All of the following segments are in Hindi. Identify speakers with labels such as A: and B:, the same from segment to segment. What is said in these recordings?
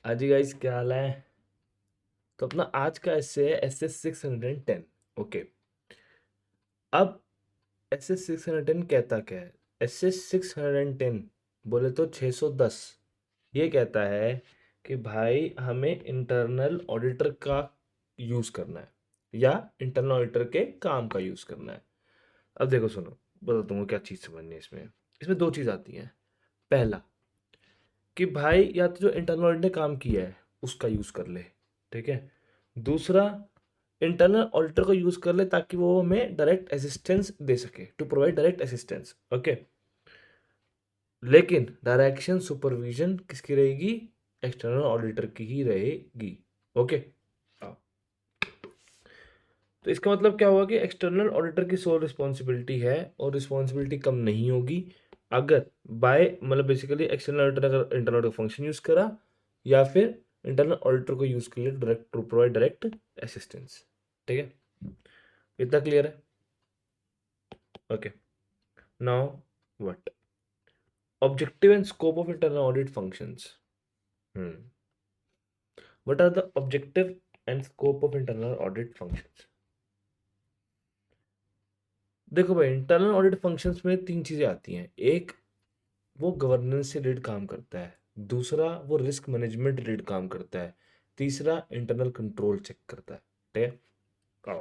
A: हाँ जी गाइस, क्या हाल है। तो अपना आज का ऐसे है SS 610। ओके। अब SS 610 कहता क्या है। SS 610 बोले तो 610 ये कहता है कि भाई हमें इंटरनल ऑडिटर का यूज़ करना है या इंटरनल ऑडिटर के काम का यूज़ करना है। अब देखो सुनो, बताता हूँ क्या चीज़ समझनी है इसमें। इसमें दो चीज़ आती हैं। पहला कि भाई या तो जो इंटरनल ऑडिट ने काम किया है उसका यूज़ कर ले, ठीक है। दूसरा, इंटरनल ऑडिटर को यूज़ कर ले ताकि वो हमें डायरेक्ट असिस्टेंस दे सके, to provide direct assistance. Okay. लेकिन डायरेक्शन सुपरविजन किसकी रहेगी? एक्सटर्नल ऑडिटर की ही रहेगी। ओके। तो इसका मतलब क्या हुआ कि एक्सटर्नल ऑडिटर की सोल रिस्पॉन्सिबिलिटी है और रिस्पॉन्सिबिलिटी कम नहीं होगी अगर बाय मतलब बेसिकली एक्सटर्नल ऑडिटर अगर इंटरनल ऑडिटर फंक्शन यूज़ करा या फिर इंटरनल ऑडिटर को यूज़ कर लिया direct to provide direct assistance. ठीक है, इतना क्लियर है। Okay. Now what objective and scope of internal audit functions. What are the objective and scope of internal audit functions. देखो भाई, इंटरनल ऑडिट फंक्शंस में तीन चीज़ें आती हैं। एक, वो गवर्नेंस से रिलेटेड काम करता है। दूसरा, वो रिस्क मैनेजमेंट रिलेटेड काम करता है। तीसरा, इंटरनल कंट्रोल चेक करता है। ठीक है।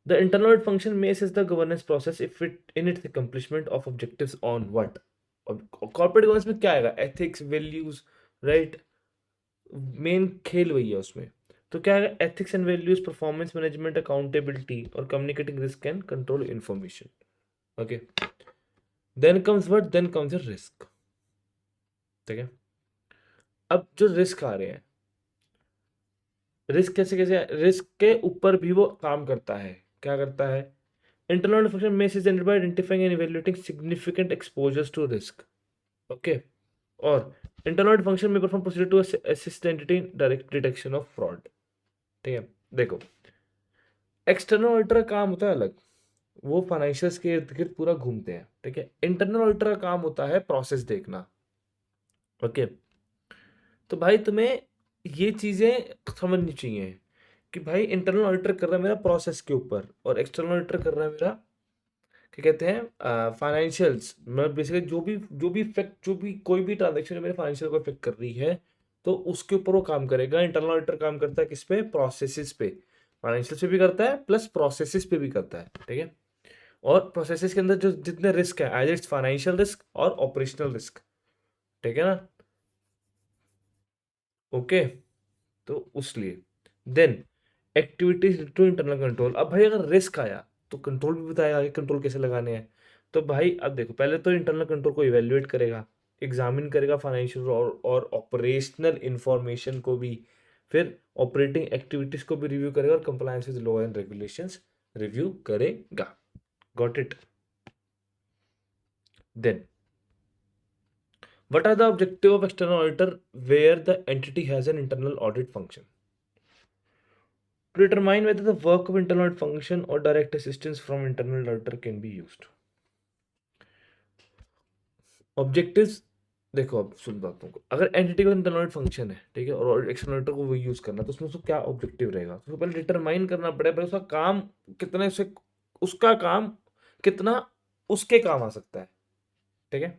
A: The internal audit function may assess the governance process if it in its accomplishment of objectives on what। Corporate governance में क्या आएगा? Ethics, values, right. मेन खेल वही है उसमें। तो क्या आएगा? Ethics and values, performance management, accountability और communicating risk and control information. Okay. Then comes what? Then comes the risk. ठीक है। अब जो रिस्क आ रहे हैं, रिस्क कैसे कैसे, रिस्क के ऊपर भी वो काम करता है। क्या करता है? इंटरनल फंक्शन में is generated by identifying and evaluating significant exposures to risk. Okay. और इंटरनल फंक्शन में perform procedure to assist entity direct detection of fraud. ठीक है। देखो, एक्सटर्नल ऑडिटर का काम होता है अलग, वो फाइनेंशियल्स के इर्द गिर्द पूरा घूमते हैं। ठीक है। इंटरनल ऑडिटर का काम होता है प्रोसेस देखना। ओके। तो भाई तुम्हें ये चीज़ें समझनी चाहिए कि भाई इंटरनल ऑडिटर कर रहा है मेरा प्रोसेस के ऊपर और एक्सटर्नल ऑडिटर कर रहा है मेरा क्या कहते हैं फाइनेंशियल्स। मैं बेसिकली जो भी इफेक्ट, जो भी कोई भी ट्रांजेक्शन मेरे फाइनेंशियल को इफेक्ट कर रही है तो उसके ऊपर वो काम करेगा। इंटरनल ऑडिटर काम करता है किस पे? प्रोसेसेस पे। फाइनेंशियल पे भी करता है प्लस प्रोसेसेस पे भी करता है। ठीक है। और प्रोसेसेस के अंदर जो जितने रिस्क है, आइदर इट्स फाइनेंशियल रिस्क और ऑपरेशनल रिस्क। ठीक है ना। ओके। तो उसलिए then activities to internal control. अब भाई अगर रिस्क आया तो कंट्रोल भी बताएगा कि कंट्रोल कैसे लगाने हैं। तो भाई अब देखो, पहले तो इंटरनल कंट्रोल को इवेल्युएट करेगा, एग्जामिन करेगा फाइनेंशियल और ऑपरेशनल इंफॉर्मेशन को भी। फिर ऑपरेटिंग एक्टिविटीज को भी रिव्यू करेगा और compliance with law and regulations review करेगा। Got it. Then what are the objective of external auditor where the entity has an internal audit function? To determine whether the work of internal audit function or direct assistance from internal auditor can be used. Objectives, देखो अब सुन बात तुमको, अगर एंटिटी का इंटरनल ऑडिट फंक्शन है, ठीक है, और एक्सटर्नल ऑडिटर को वो यूज करना, तो उसमें उसको क्या ऑब्जेक्टिव रहेगा? तो पहले डिटरमाइन करना पड़ेगा भाई उसका काम कितने से, उसका काम कितना उसके काम आ सकता है। ठीक है।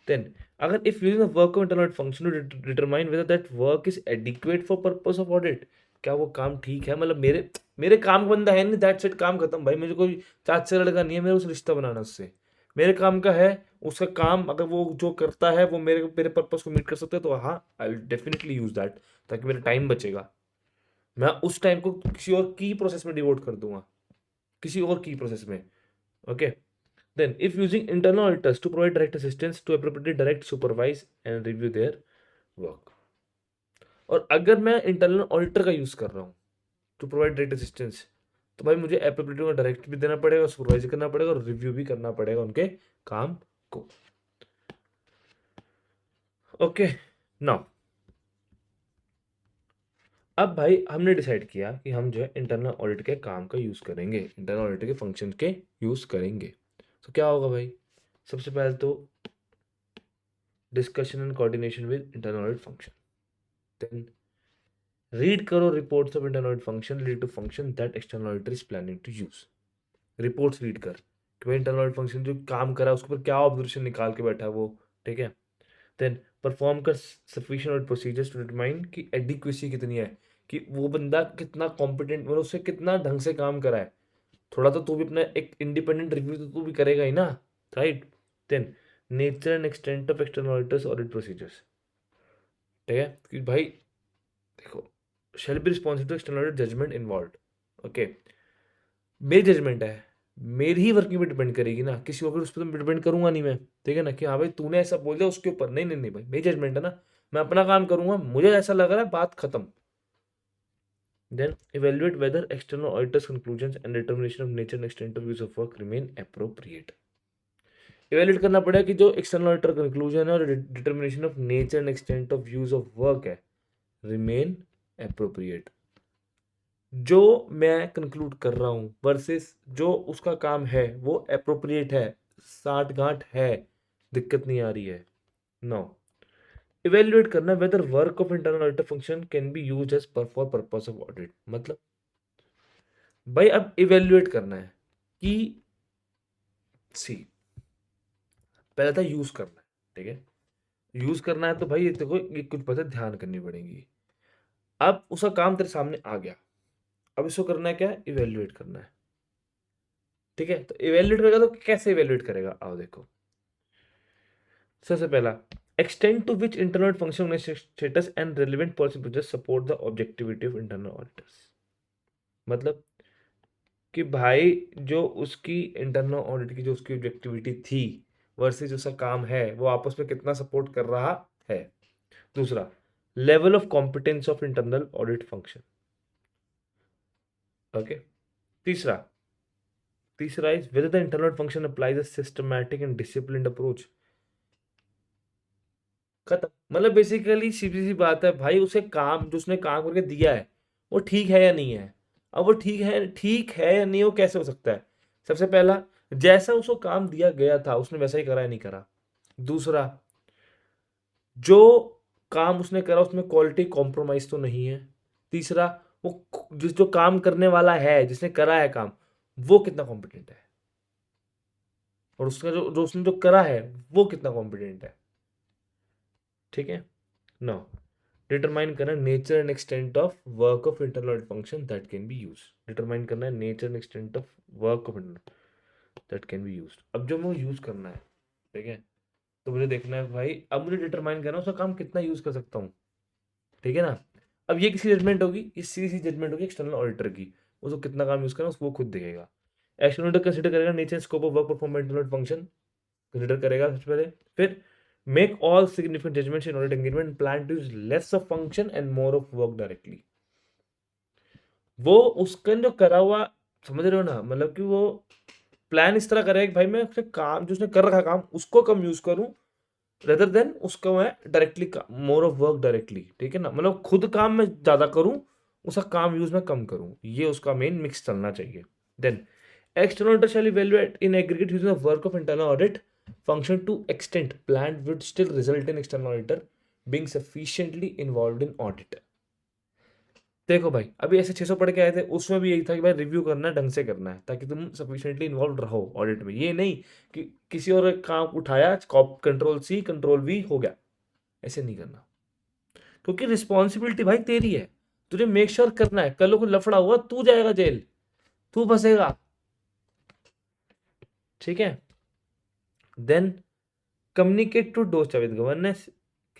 A: Then, अगर if using the work of internal audit function to determine whether that work is adequate for purpose of audit, क्या वो काम ठीक है? मतलब मेरे मेरे काम का बंदा है नहीं, दैट्स इट, काम खत्म भाई। मुझे कोई चाचा से लड़का नहीं है मेरे उस रिश्ता बनाना उससे। मेरे काम का है, उसका काम अगर वो जो करता है वो मेरे मेरे पर्पस को मीट कर सकता है तो हाँ, I will definitely use that, ताकि मेरा टाइम बचेगा। मैं उस टाइम को किसी और की प्रोसेस में डिवोट कर दूंगा, किसी और की प्रोसेस में। Okay. Then, if using internal auditors to provide direct assistance to appropriately direct, supervise and review their work। और अगर मैं इंटरनल ऑडिटर का यूज कर रहा हूँ टू प्रोवाइड डायरेक्ट असिस्टेंस, तो भाई मुझे एप्रोप्रिएटली को डायरेक्ट भी देना पड़ेगा, सुपरवाइज करना पड़ेगा और रिव्यू भी करना पड़ेगा उनके काम को। ओके। नाउ अब भाई हमने डिसाइड किया कि हम जो है इंटरनल ऑडिट के काम का यूज करेंगे, इंटरनल ऑडिट के फंक्शन के यूज करेंगे। तो क्या होगा भाई? सबसे पहले तो discussion and coordination with internal audit function. Then read करो reports of internal audit function related to function that external auditor is planning to use. Reports read कर कि भाई इंटरनल ऑडिट फंक्शन जो काम करा है उसके ऊपर क्या ऑब्जर्वेशन निकाल के बैठा है वो, ठीक है। देन परफॉर्म कर sufficient audit procedures to determine कि एडिक्वेसी कितनी है, कि वो बंदा कितना कॉम्पिटेंट, मतलब उससे कितना ढंग से काम करा है। थोड़ा तो तू भी अपना एक इंडिपेंडेंट रिव्यू तो तू भी करेगा ही ना, right. Then nature and extent of external auditors audit procedures, ठीक है, कि भाई देखो shall be responsible to external audit judgement involve, okay. मेरी जजमेंट है, मेरी ही वर्किंग पे डिपेंड करेगी ना, किसी और उस पर तो डिपेंड करूंगा नहीं मैं, ठीक है ना, कि हाँ भाई तूने ऐसा बोल दिया उसके ऊपर, नहीं नहीं नहीं भाई मेरी जजमेंट है ना, मैं अपना काम करूंगा, मुझे ऐसा लग रहा है, बात खत्म। Then evaluate whether external auditors' conclusions and determination of nature and extent of use of work remain appropriate. Evaluate करना पड़ेगा कि जो एक्सटर्नल ऑडिटर कंक्लूजन है और determination of nature and extent of use of work है रिमेन एप्रोप्रिएट। जो मैं कंक्लूड कर रहा हूं वर्सेस जो उसका काम है वो एप्रोप्रिएट है, साठ गांठ है, दिक्कत नहीं आ रही है। नो, इवेल्युएट करना whether work of internal auditor function can be used as per for purpose of audit. मतलब भाई अब इवेल्युएट करना है कि सी पहले था यूज करना है, ठीक है। यूज करना है तो भाई ये देखो ये कुछ बातें ध्यान करनी पड़ेंगी। अब उसका काम तेरे सामने आ गया, अब इसको करना है क्या, इवेल्युएट करना है, ठीक है। तो इवेल्युएट करेगा तो कैसे इवेल्युएट करेगा, आओ देखो। सबसे पहला, extent to which internal function status and relevant policy procedures support the objectivity of internal auditors। मतलब कि भाई जो उसकी इंटरनल ऑडिट की जो उसकी ऑब्जेक्टिविटी थी वर्सेस उसका काम है वो आपस में कितना सपोर्ट कर रहा है। दूसरा, level of competence of internal audit function, okay. तीसरा तीसरा is whether the internal function applies a systematic and disciplined approach. खत्म। मतलब बेसिकली सीधी सी बात है भाई, उसे काम जो उसने काम करके दिया है वो ठीक है या नहीं है। अब वो ठीक है या नहीं, वो कैसे हो सकता है। सबसे पहला, जैसा उसको काम दिया गया था उसने वैसा ही करा या नहीं करा। दूसरा, जो काम उसने करा उसमें क्वालिटी कॉम्प्रोमाइज तो नहीं है। तीसरा, वो जिस जो काम करने वाला है जिसने करा है काम वो कितना कॉम्पिटेंट है, और उसका जो उसने जो करा है वो कितना कॉम्पिटेंट है, ठीक है। नो, डिटरमाइन करना nature and extent of work of internal audit function that can B use. Determine करना है nature and extent of work of internal that can B use. अब जो मुझे यूज करना है, ठीक है, तो मुझे देखना है भाई, अब मुझे डिटरमाइन करना है उसका काम कितना यूज कर सकता हूँ, ठीक है ना। अब ये किसी जजमेंट होगी, ये सीधी सी जजमेंट होगी एक्सटर्नल ऑडिटर की, उसको कितना काम यूज करना है उसको वो खुद देखेगा। एक्सटर्नल ऑडिटर कंसिडर करेगा nature scope of work perform internal function, consider करेगा सबसे पहले। फिर make all significant judgements in audit engagement, plan to use less of function and more of work directly. वो उसका जो करा हुआ, समझ रहे हो ना, मतलब कि वो प्लान इस तरह करेगा कि भाई मैं उससे काम जो उसने कर रखा काम उसको कम यूज करूं रेदर देन उसको मैं directly more of work directly, ठीक है ना। मतलब खुद काम मैं ज्यादा करूं, उसका काम यूज मैं कम करूं, ये उसका मेन मिक्स चलना चाहिए। Then external auditor shall evaluate in aggregate using the work of internal audit function to extent planned would still result in external auditor being sufficiently involved in audit। देखो भाई अभी ऐसे 600 पढ़ के आए थे, उसमें भी यही था कि भाई रिव्यू करना है, ढंग से करना है ताकि तुम सफिशिएंटली इन्वॉल्व रहो ऑडिट में। ये नहीं कि किसी और काम उठाया, कंट्रोल सी कंट्रोल वी हो गया, ऐसे नहीं करना। क्योंकि रिस्पॉन्सिबिलिटी भाई तेरी है, तुझे मेक श्योर करना है, कल को लफड़ा हुआ तू जाएगा जेल, तू फंसेगा, ठीक है। देन कम्युनिकेट टू डोस्टा विद गवर्नेंस,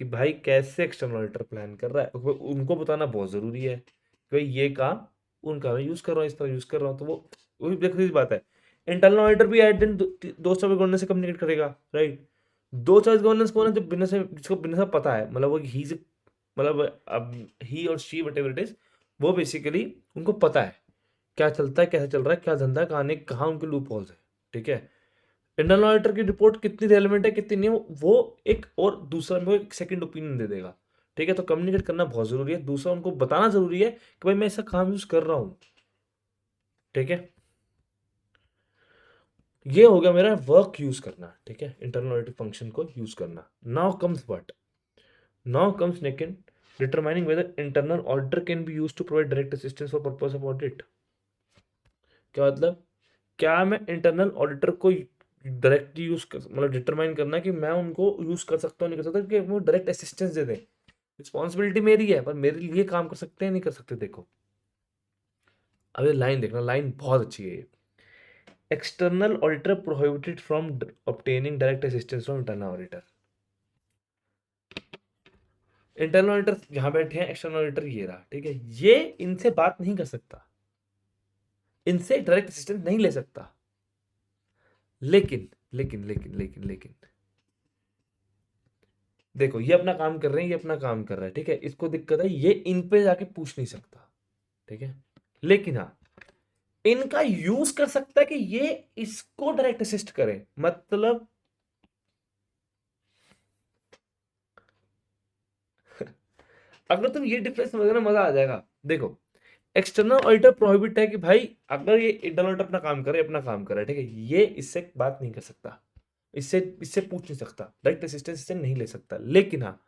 A: कि भाई कैसे एक्सटर्नल ऑडिटर प्लान कर रहा है, उनको बताना बहुत जरूरी है कि भाई ये काम उनका मैं यूज कर रहा हूँ, इस तरह यूज कर रहा हूँ, तो वो भी देखने की बात है। इंटरनल ऑडिटर भी एट दिन डोस्टा विद गवर्नेंस से कम्युनिकेट करेगा, राइट। दो चॉइस गवर्नेंस कौन है, जो बिना से जिसको बिना से पता है, मतलब वो ही मतलब अब ही और she what ever it is, वो बेसिकली उनको पता है क्या चलता है, कैसे चल रहा है, क्या धंधा है, कहाँ उनके लूप होल्स है, ठीक है। इंटरनल ऑडिटर की रिपोर्ट कितनी रेलेवेंट है कितनी नहीं, वो एक और दूसरा में एक सेकंड ओपिनियन दे देगा, ठीक है। तो कम्युनिकेट करना बहुत जरूरी है, दूसरा उनको बताना जरूरी है कि भाई मैं ऐसा काम यूज कर रहा हूं, ठीक है। ये हो गया मेरा वर्क यूज करना, ठीक है, इंटरनल ऑडिट फंक्शन को यूज करना। Now comes what, now comes नेकेंड determining whether internal auditor can be used to provide direct assistance for purpose of audit. क्या मतलब, क्या मैं इंटरनल ऑडिटर को डायरेक्ट यूज कर, मतलब डिटरमाइन करना कि मैं उनको यूज कर सकता हूँ नहीं कर सकता, कि वो डायरेक्ट असिस्टेंस दे दें। रिस्पॉन्सिबिलिटी मेरी है, पर मेरे लिए काम कर सकते हैं नहीं कर सकते। देखो अब ये लाइन देखना, लाइन बहुत अच्छी है ये। External auditor prohibited from obtaining direct assistance from internal auditor. Internal auditor यहाँ बैठे हैं, एक्सटर्नल ऑडिटर ये रहा, ठीक है, ये इनसे बात नहीं कर सकता, इनसे डायरेक्ट असिस्टेंस नहीं ले सकता। लेकिन लेकिन लेकिन लेकिन लेकिन देखो, ये अपना काम कर रहे हैं, ये अपना काम कर रहा है, ठीक है, इसको दिक्कत है, ये इन पे जाके पूछ नहीं सकता, ठीक है। लेकिन हाँ, इनका यूज कर सकता है कि ये इसको डायरेक्ट असिस्ट करे। मतलब अगर तुम ये डिफरेंस समझ ना, मजा आ जाएगा। देखो, एक्सटर्नल ऑडिटर प्रोहिबिट है कि भाई अगर ये इंटरनल ऑडिटर अपना काम करे, अपना काम करे, ठीक है, ये इससे बात नहीं कर सकता, इससे इससे पूछ नहीं सकता, डायरेक्ट असिस्टेंस इससे नहीं ले सकता। लेकिन हाँ,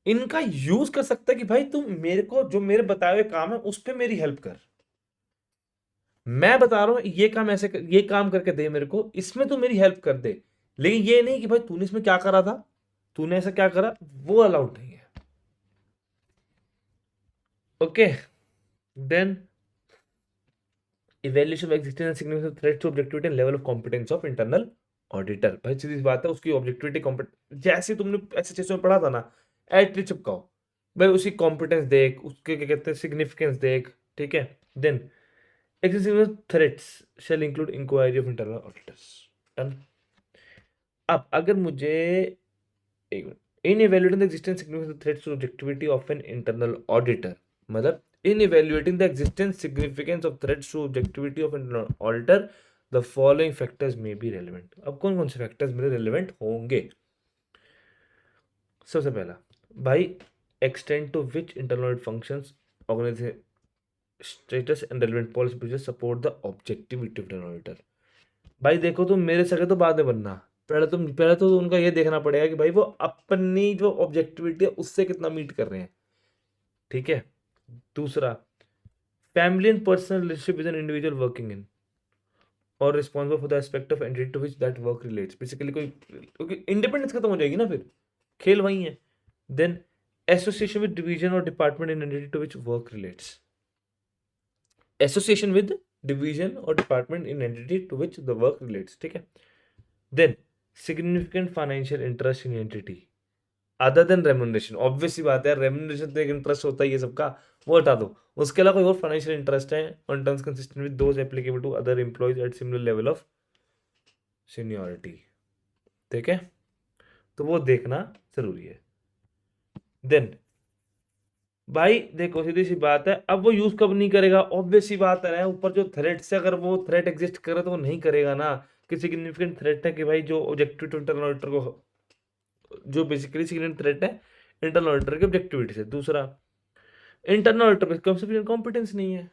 A: इनका यूज कर सकता है कि भाई तुम मेरे को जो मेरे बताए हुए काम है उस पर मेरी हेल्प कर, मैं बता रहा हूं ये काम ऐसे ये काम करके दे मेरे को, इसमें तू मेरी हेल्प कर दे। लेकिन ये नहीं कि भाई तूने इसमें क्या करा था, तूने ऐसा क्या करा, वो अलाउड नहीं है। Okay, then evaluation of existence and significance of threat to objectivity and level of competence of internal auditor. भाई सीधी बात है, उसकी ऑब्जेक्टिविटी जैसे तुमने ऐसे चीजों में पढ़ा था ना, एट चिपकाओ भाई, उसकी कॉम्पिटेंस देख, उसके क्या कहते हैं सिग्निफिकेंस देख, ठीक है। Then existence of threats shall include inquiry of internal auditors. Done. अब अगर मुझे एक minute, in evaluating the existence significance of threats to objectivity of an internal auditor, मतलब in evaluating the existence significance of threats to objectivity of an internal auditor, the following factors may be relevant। अब कौन कौन से फैक्टर्स मेरे रेलिवेंट होंगे? सबसे पहला भाई, extent to which internal audit functions, organization status and relevant policy procedures support the objectivity of the auditor। भाई देखो, तुम मेरे सगे तो बाद में बनना, पहले तो उनका ये देखना पड़ेगा कि भाई वो अपनी जो ऑब्जेक्टिविटी है उससे कितना मीट कर रहे हैं, ठीक है। दूसरा, family and personal relationship with an individual working in और responsible for the aspect of entity to which that work relates. Basically कोई, क्योंकि इंडिपेंडेंस खत्म हो जाएगी ना, फिर खेल वही है। देन एसोसिएशन विद डिवीजन और department in entity to which work relates, association with division और department in entity to which the work relates, ठीक है। Then significant financial interest in entity other than remuneration. Obvious सी बात है, रेम्यूनरेशन तो एक इंटरेस्ट होता ही है सबका, वो हटा दो। उसके अलावा कोई और फाइनेंशियल इंटरेस्ट है on terms consistent with those applicable to other employees at similar level of seniority, ठीक है, तो वो देखना जरूरी है। देन भाई देखो, सीधी सी बात है, अब वो यूज कब नहीं करेगा, ऑब्वियस सी बात है, ऊपर जो थ्रेट से अगर वो थ्रेट एग्जिस्ट करे तो वो नहीं करेगा ना। कि सिग्निफिकेंट थ्रेट है कि भाई जो ऑब्जेक्टिव टू इंटरनल ऑडिटर को, जो बेसिकली सिग्निफिकेंट थ्रेट है इंटरनल ऑडिटर की ऑब्जेक्टिविटी से। दूसरा, इंटरनल ऑडिटर पे कम से कॉम्पिटेंस नहीं है,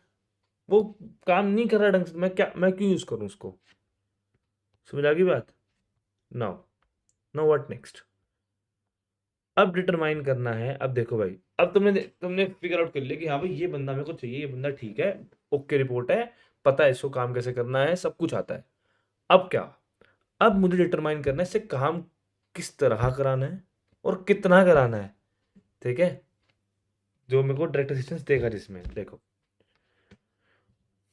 A: वो काम नहीं कर रहा ढंग से, मैं क्यों यूज करूं उसको? समझ आ गई बात? Now now what next? अब डिटरमाइन करना है। अब देखो भाई, अब तुमने फिगर आउट कर लिया कि हाँ भाई ये बंदा मेरे को चाहिए, ये बंदा ठीक है, ओके रिपोर्ट है, पता है इसको काम कैसे करना है, सब कुछ आता है। अब क्या? अब मुझे डिटरमाइन करना है इससे काम किस तरह कराना है और कितना कराना है, ठीक है, जो मेरे को डायरेक्ट असिस्टेंस देगा। जिसमें देखो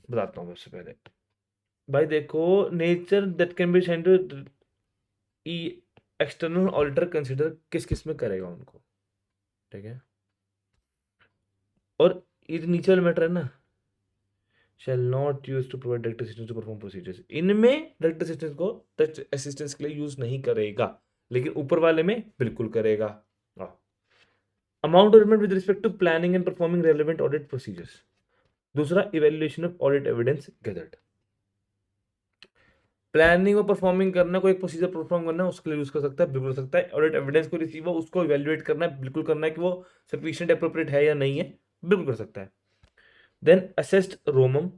A: बताता हूँ सबसे पहले, भाई देखो, nature that can be sent to external auditor consider किस किस में करेगा उनको, ठीक है। और ये जो नीचे वाला मैटर है ना, shall not use to provide direct assistance to perform procedures, इनमें डायरेक्ट असिस्टेंस को डायरेक्ट असिस्टेंस के लिए यूज नहीं करेगा, लेकिन ऊपर वाले में बिल्कुल करेगा। Amount of with respect to planning and performing relevant audit procedures. दूसरा, evaluation of audit evidence gathered. Planning और परफॉर्मिंग करना, कोई एक प्रोसीजर परफॉर्म करना है उसके लिए यूज कर सकता है, बिल्कुल कर सकता है। ऑडिट एविडेंस को रिसीव हो, उसको इवैल्यूएट करना है, बिल्कुल करना है कि वो सफिशिएंट एप्रोप्रिएट है या नहीं है, बिल्कुल कर सकता है। देन असेस्ड रोमम,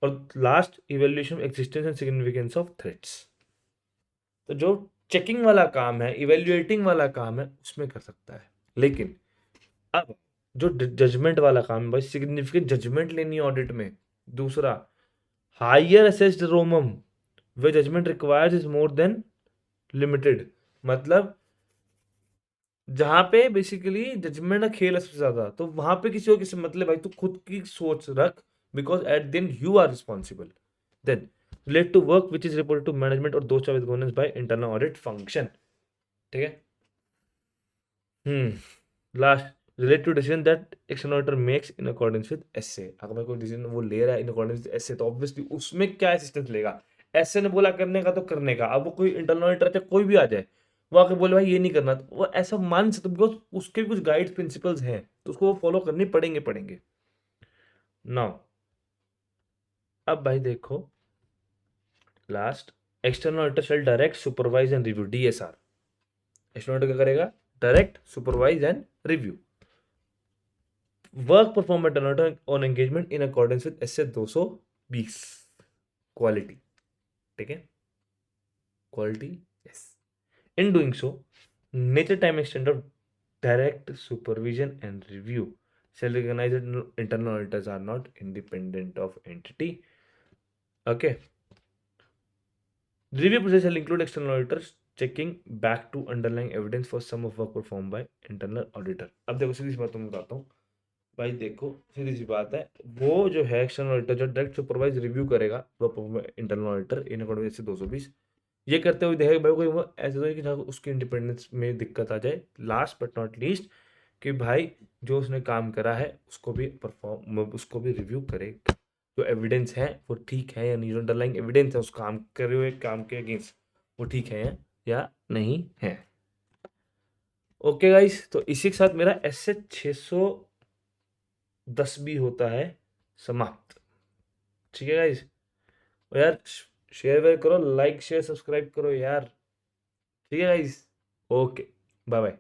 A: और last evaluation existence and significance of threats. तो जो चेकिंग वाला काम है, इवैल्यूएटिंग वाला काम है, उसमें कर सकता है। लेकिन अब जो जजमेंट वाला काम है भाई, सिग्निफिकेंट जजमेंट लेनी है ऑडिट में। दूसरा, higher assessed ROMM way judgement requires is more than limited, मतलब जहां पे बेसिकली जजमेंट का खेल है सबसे ज्यादा, तो वहां पे किसी को किसी मतलब भाई तू खुद की सोच रख, because at then you are responsible. Then relate to work which is reported to management और दोस्त with governance by internal audit function. ठीक है। Last, relate to decision that external auditor makes in accordance with SA. अगर मैं कोई डिसीजन वो ले रहा है इन अकॉर्डेंस विद एसए, तो ऑब्वियसली उसमें क्या असिस्टेंस लेगा। एसए ने बोला करने का तो करने का, अब वो कोई इंटरनल ऑडिटर चाहे कोई भी आ जाए, वो आके बोले भाई ये नहीं करना, तो वो ऐसा मान सकते, बिकॉज उसके भी कुछ गाइड प्रिंसिपल्स हैं, तो उसको वो फॉलो करनी पड़ेंगे। नाउ अब भाई देखो, last, external auditor shall direct supervise and review, DSR. External auditor क्या करेगा? Direct supervise and review work performance on engagement in accordance with SA 220 quality. ठीक है, quality, yes. In doing so, nature time extent of direct supervision and review shall recognize that internal auditors are not independent of entity. Okay, the review process shall include external auditors checking back to underlying evidence for some of work performed by internal auditor. अब देखो सीधी सी बात तुम बताता हूँ भाई, देखो सीधी सी बात है, वो जो है एक्सटर्नल ऑडिटर जो डायरेक्ट सुपरवाइज रिव्यू करेगा वो इंटरनल ऑडिटर इन अकॉर्डिंग से 220, ये करते हुए देखेगा भाई कोई वो ऐसे तो नहीं कि जहाँ उसकी इंडिपेंडेंस में दिक्कत आ जाए। लास्ट बट नॉट लीस्ट, कि भाई जो उसने काम करा है उसको भी रिव्यू करे, जो एविडेंस है वो ठीक है या नहीं, जो अंडरलाइंग एविडेंस है उस काम करे हुए काम के अगेंस्ट वो ठीक है या नहीं है। ओके गाइस, तो इसी के साथ मेरा ऐसे 610 भी होता है समाप्त। ठीक है गाइस, यार शेयर वेयर करो, लाइक शेयर सब्सक्राइब करो यार। ठीक है गाइस, ओके, बाय बाय।